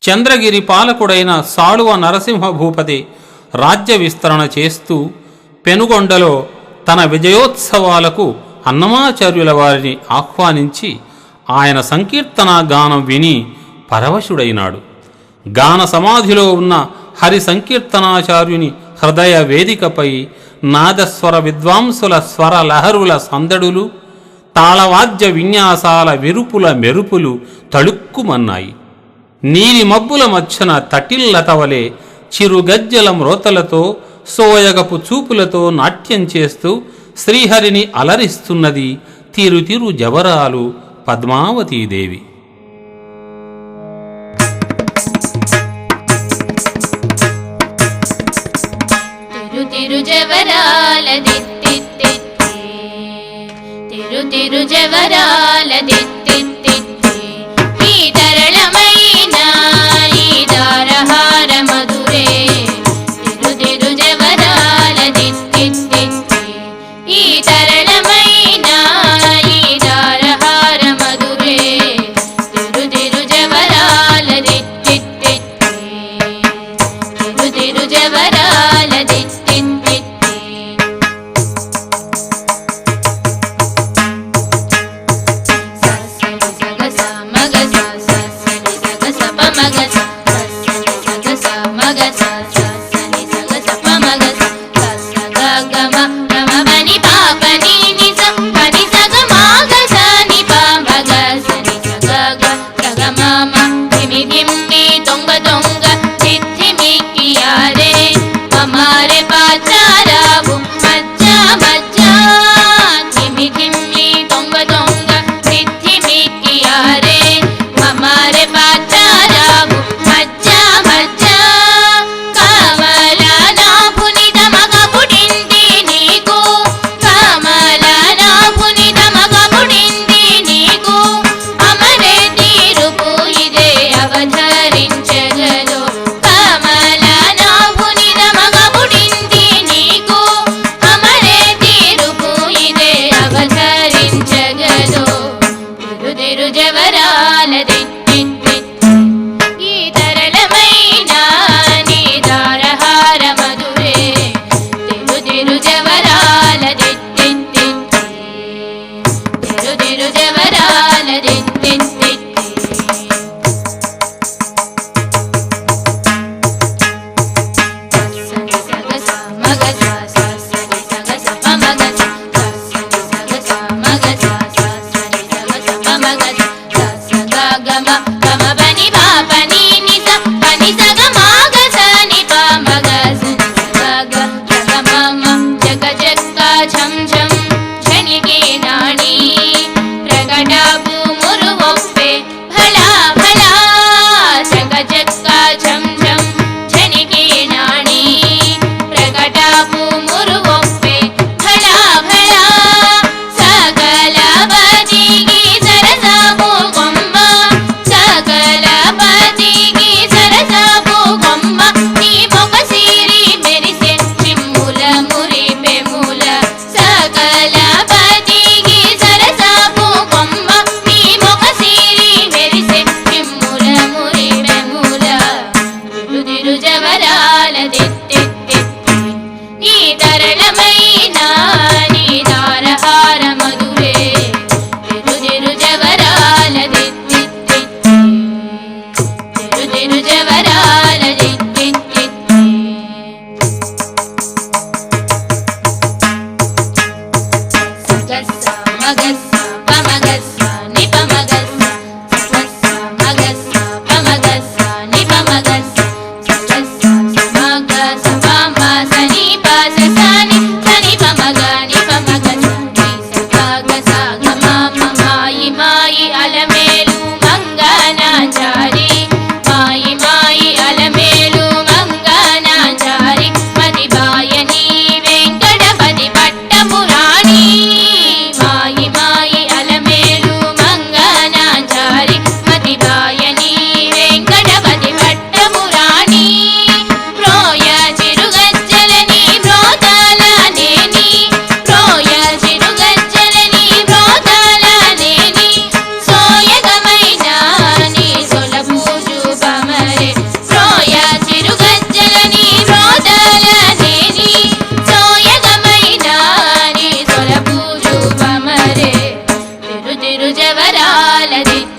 చంద్రగిరి పాలకుడైన సాళువ నరసింహ భూపతి రాజ్య విస్తరణ చేస్తూ పెనుగొండలో తన విజయోత్సవాలకు అన్నమాచార్యుల వారిని ఆహ్వానించి ఆయన సంకీర్తనా గానం విని పరవశుడైనాడు. గాన సమాధిలో ఉన్న హరి సంకీర్తనాచార్యుని హృదయ వేదికపై నాదస్వర విద్వాంసుల స్వర లహరుల సందడులు, తాళవాద్య విన్యాసాల విరుపుల మెరుపులు తళుక్కుమన్నాయి. నీలి మబ్బుల మధ్యన తటిల్లతవలే చిరుగజ్జల మ్రోతలతో సోయగపు చూపులతో నాట్యం చేస్తూ శ్రీహరిని అలరిస్తున్నది తిరుతిరు జవరాలు పద్మావతీదేవి. ఈ తరళమైన ఈ దారహార మధురే తిరు జవరాల ఈ తరళమైన ఈ దారహార మధురే తిరు జవరాల తిరు జవరాల అలమేలు జవరాలదిత్తే